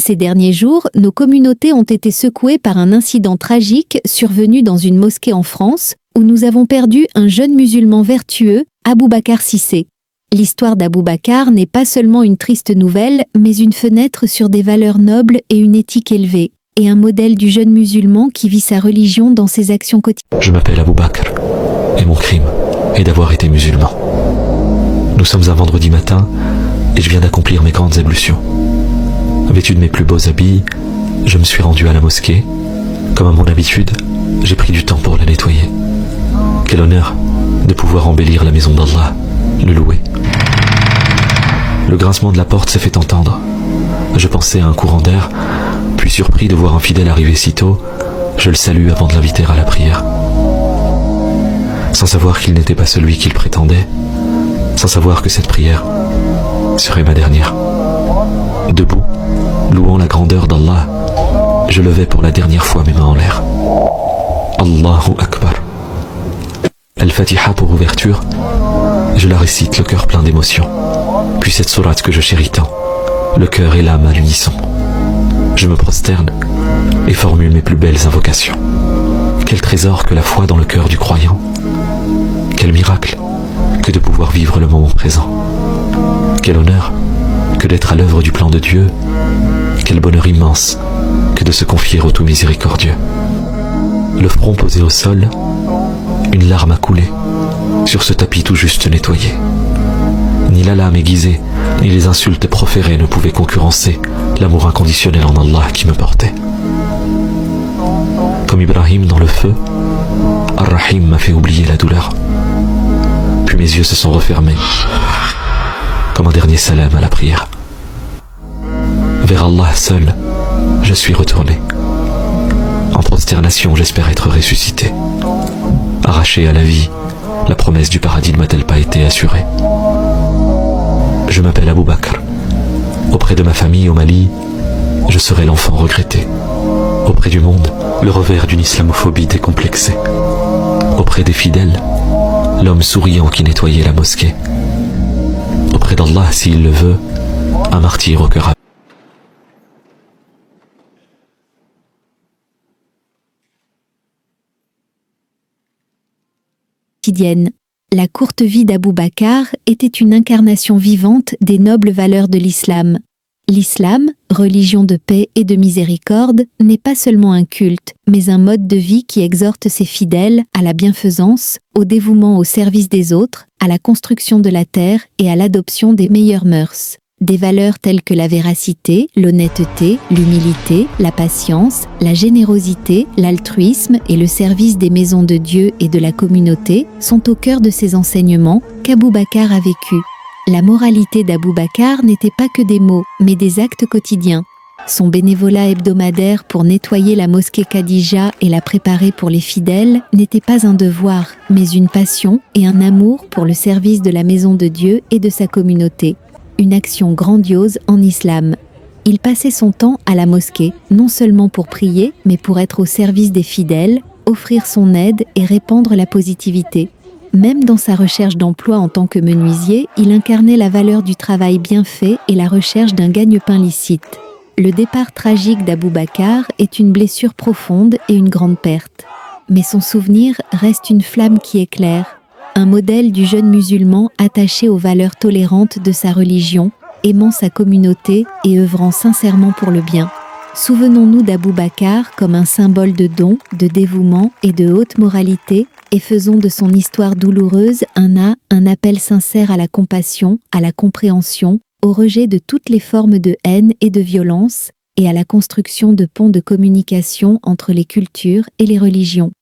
Ces derniers jours, nos communautés ont été secouées par un incident tragique survenu dans une mosquée en France, où nous avons perdu un jeune musulman vertueux, Aboubacar Cissé. L'histoire d'Aboubacar n'est pas seulement une triste nouvelle, mais une fenêtre sur des valeurs nobles et une éthique élevée, et un modèle du jeune musulman qui vit sa religion dans ses actions quotidiennes. Je m'appelle Aboubacar, et mon crime est d'avoir été musulman. Nous sommes un vendredi matin, et je viens d'accomplir mes grandes ablutions. Vêtu de mes plus beaux habits, je me suis rendu à la mosquée. Comme à mon habitude, j'ai pris du temps pour la nettoyer. Quel honneur de pouvoir embellir la maison d'Allah, le louer. Le grincement de la porte s'est fait entendre. Je pensais à un courant d'air, puis surpris de voir un fidèle arriver si tôt, je le salue avant de l'inviter à la prière. Sans savoir qu'il n'était pas celui qu'il prétendait, sans savoir que cette prière serait ma dernière. Debout, louant la grandeur d'Allah, je levais pour la dernière fois mes mains en l'air. Allahu Akbar. Al-Fatiha pour ouverture, je la récite le cœur plein d'émotion. Puis cette sourate que je chéris tant, le cœur et l'âme à l'unisson. Je me prosterne et formule mes plus belles invocations. Quel trésor que la foi dans le cœur du croyant. Quel miracle que de pouvoir vivre le moment présent. Quel honneur que d'être à l'œuvre du plan de Dieu. Quel bonheur immense que de se confier au tout miséricordieux. Le front posé au sol, une larme a coulé sur ce tapis tout juste nettoyé. Ni la lame aiguisée, ni les insultes proférées ne pouvaient concurrencer l'amour inconditionnel en Allah qui me portait. Comme Ibrahim dans le feu, Ar-Rahim m'a fait oublier la douleur. Puis mes yeux se sont refermés, comme un dernier salam à la prière. Vers Allah seul, je suis retourné. En prosternation, j'espère être ressuscité. Arraché à la vie, la promesse du paradis ne m'a-t-elle pas été assurée? Je m'appelle Aboubacar. Auprès de ma famille au Mali, je serai l'enfant regretté. Auprès du monde, le revers d'une islamophobie décomplexée. Auprès des fidèles, l'homme souriant qui nettoyait la mosquée. Auprès d'Allah, s'il le veut, un martyr au cœur quotidienne. La courte vie d'Aboubacar était une incarnation vivante des nobles valeurs de l'islam. L'islam, religion de paix et de miséricorde, n'est pas seulement un culte, mais un mode de vie qui exhorte ses fidèles à la bienfaisance, au dévouement au service des autres, à la construction de la terre et à l'adoption des meilleures mœurs. Des valeurs telles que la véracité, l'honnêteté, l'humilité, la patience, la générosité, l'altruisme et le service des maisons de Dieu et de la communauté sont au cœur de ces enseignements qu'Aboubacar a vécus. La moralité d'Aboubacar n'était pas que des mots, mais des actes quotidiens. Son bénévolat hebdomadaire pour nettoyer la mosquée Khadija et la préparer pour les fidèles n'était pas un devoir, mais une passion et un amour pour le service de la maison de Dieu et de sa communauté. Une action grandiose en islam. Il passait son temps à la mosquée, non seulement pour prier, mais pour être au service des fidèles, offrir son aide et répandre la positivité. Même dans sa recherche d'emploi en tant que menuisier, il incarnait la valeur du travail bien fait et la recherche d'un gagne-pain licite. Le départ tragique d'Aboubacar est une blessure profonde et une grande perte. Mais son souvenir reste une flamme qui éclaire. Un modèle du jeune musulman attaché aux valeurs tolérantes de sa religion, aimant sa communauté et œuvrant sincèrement pour le bien. Souvenons-nous d'Aboubacar comme un symbole de don, de dévouement et de haute moralité, et faisons de son histoire douloureuse un appel sincère à la compassion, à la compréhension, au rejet de toutes les formes de haine et de violence, et à la construction de ponts de communication entre les cultures et les religions.